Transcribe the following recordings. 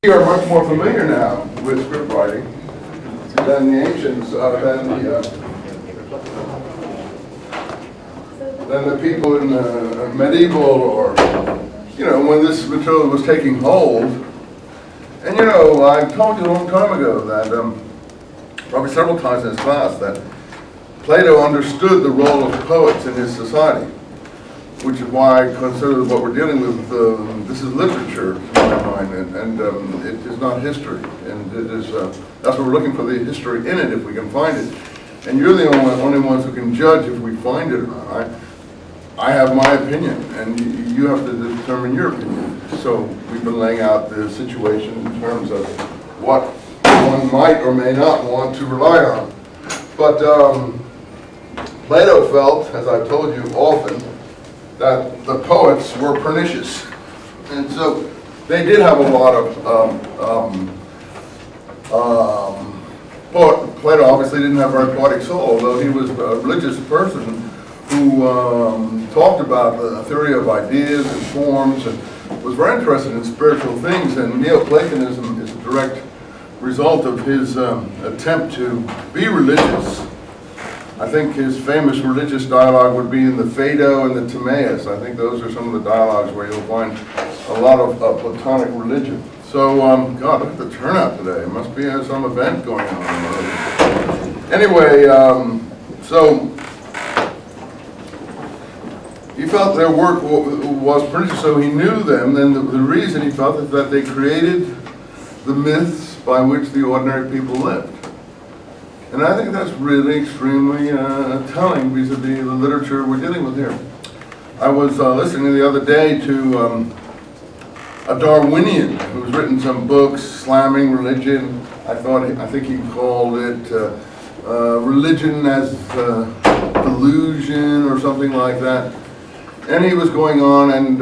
We are much more familiar now with script writing than the ancients, than the people in medieval, or when this material was taking hold. And I told you a long time ago that probably several times in this class that Plato understood the role of poets in his society, which is why I consider what we're dealing with, this is literature in my mind, and it is not history. And it is, that's what we're looking for, the history in it, if we can find it. And you're the only ones who can judge if we find it or not. I have my opinion, and you have to determine your opinion. So we've been laying out the situation in terms of what one might or may not want to rely on. But Plato felt, as I've told you often, that the poets were pernicious. And so they did have a lot of, Plato obviously didn't have a very poetic soul, although he was a religious person who talked about the theory of ideas and forms and was very interested in spiritual things. And Neoplatonism is a direct result of his attempt to be religious. I think his famous religious dialogue would be in the Phaedo and the Timaeus. I think those are some of the dialogues where you'll find a lot of Platonic religion. So, God, look at the turnout today. It must be some event going on. Anyway, so he felt their work was pernicious, so he knew them. Then the reason he felt is that they created the myths by which the ordinary people lived. And I think that's really extremely telling vis-a-vis the literature we're dealing with here. I was listening the other day to a Darwinian who's written some books slamming religion. I think he called it Religion as Delusion or something like that. And he was going on, and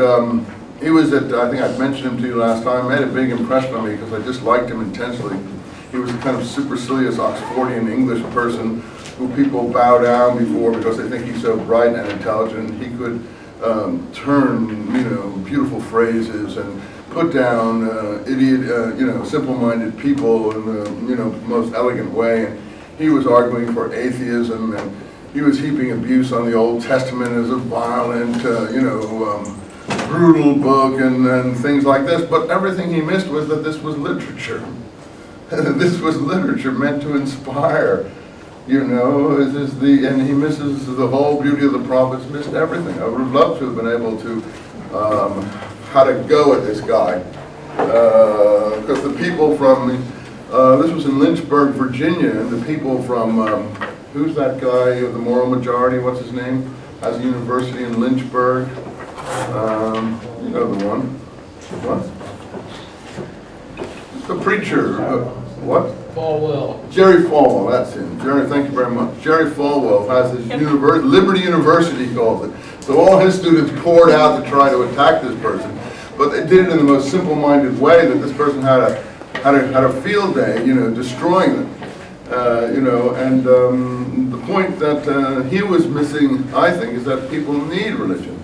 he was at, I think I'd mentioned him to you last time, made a big impression on me because I just liked him intensely. He was a kind of supercilious Oxfordian English person who people bow down before because they think he's so bright and intelligent. He could turn, beautiful phrases and put down simple-minded people in the, most elegant way. And he was arguing for atheism, and he was heaping abuse on the Old Testament as a violent, brutal book and things like this. But everything he missed was that this was literature. This was literature meant to inspire, and he misses the whole beauty of the prophets, missed everything. I would have loved to have been able to, how to go at this guy. Because the people from, this was in Lynchburg, Virginia, and the people from, who's that guy of the moral majority, what's his name? Has a university in Lynchburg. You know the one. What? The preacher, what? Falwell. Jerry Falwell, that's him. Jerry, thank you very much. Jerry Falwell has his Liberty University, he calls it. So all his students poured out to try to attack this person, but they did it in the most simple-minded way that this person had a field day, destroying them. And the point that he was missing, I think, is that people need religion.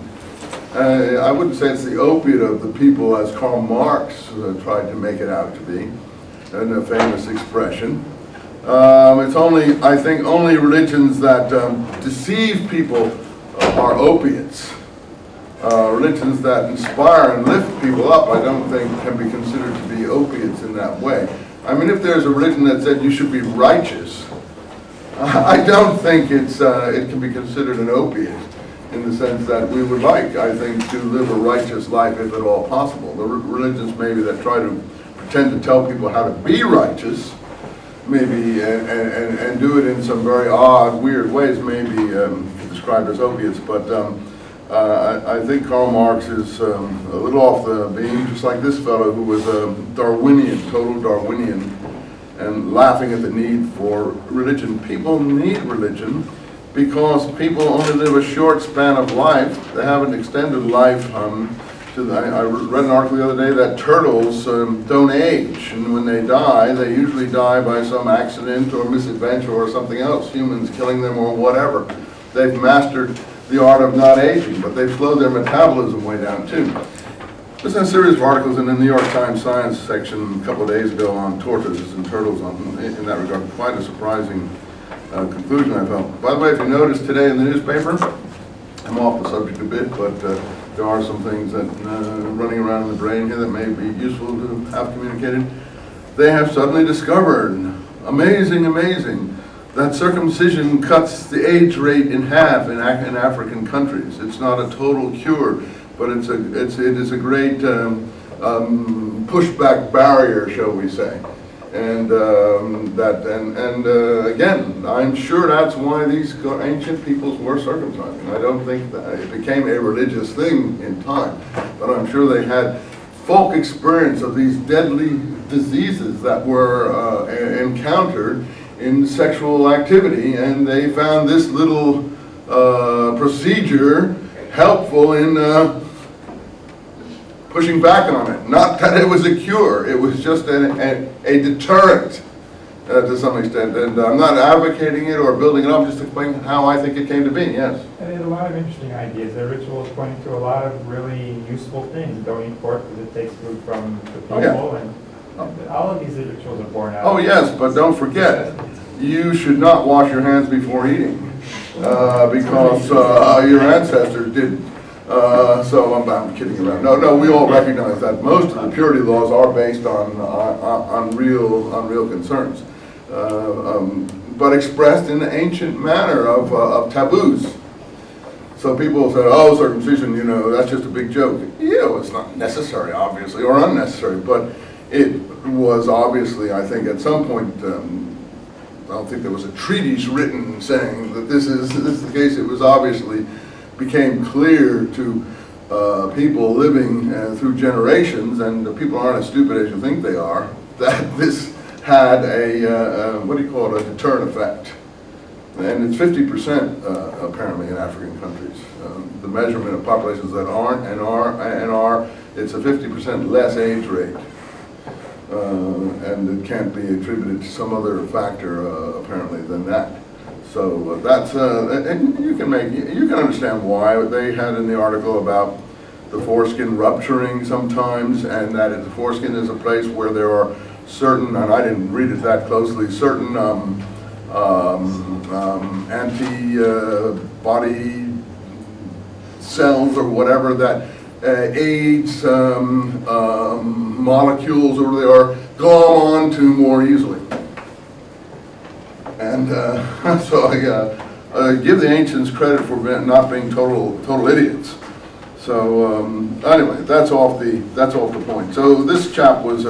I wouldn't say it's the opiate of the people as Karl Marx tried to make it out to be, in a famous expression. It's only, I think, only religions that deceive people are opiates. Religions that inspire and lift people up, I don't think can be considered to be opiates in that way. I mean, if there's a religion that said you should be righteous, I don't think it can be considered an opiate, in the sense that we would like, I think, to live a righteous life if at all possible. The religions maybe that try to pretend to tell people how to be righteous, maybe, and do it in some very odd, weird ways, may be described as opiates. But I think Karl Marx is a little off the beam, just like this fellow who was a Darwinian, total Darwinian, and laughing at the need for religion. People need religion because people only live a short span of life. They have an extended life. I read an article the other day that turtles don't age, and when they die, they usually die by some accident or misadventure or something else, humans killing them or whatever. They've mastered the art of not aging, but they've slowed their metabolism way down too. There's been a series of articles in the New York Times Science section a couple of days ago on tortoises and turtles in that regard. Quite a surprising conclusion, I felt. By the way, if you notice today in the newspaper, I'm off the subject a bit, but there are some things that running around in the brain here that may be useful to have communicated. They have suddenly discovered, amazing, that circumcision cuts the AIDS rate in half in African countries. It's not a total cure, but it is a great pushback barrier, shall we say. And again, I'm sure that's why these ancient peoples were circumcising. I don't think that it became a religious thing in time, but I'm sure they had folk experience of these deadly diseases that were encountered in sexual activity, and they found this little procedure helpful in pushing back on it. Not that it was a cure, it was just a deterrent to some extent. And I'm not advocating it or building it up, just explaining how I think it came to be, yes. And they had a lot of interesting ideas. Their rituals pointing to a lot of really useful things. Don't eat pork because it takes food from the people. Oh, yeah. And all of these rituals are born out. Oh yes, but don't forget, you should not wash your hands before eating because your ancestors didn't. So I'm kidding around. No, we all recognize that most of the purity laws are based on real concerns, but expressed in the ancient manner of taboos. So people say, oh, circumcision, you know, that's just a big joke. Yeah, it's not necessary, obviously, or unnecessary, but it was obviously, I think, at some point. I don't think there was a treatise written saying that this is the case. It was obviously became clear to people living through generations, and the people aren't as stupid as you think they are, that this had a, what do you call it, a deterrent effect. And it's 50% apparently in African countries. The measurement of populations that aren't and are, it's a 50% less AIDS rate. And it can't be attributed to some other factor apparently than that. So that's and you can understand why they had in the article about the foreskin rupturing sometimes, and that the foreskin is a place where there are certain, and I didn't read it that closely, certain antibody cells or whatever that aids molecules or they are glom onto more easily. And so I give the ancients credit for not being total idiots. So anyway, that's off the point. So this chap was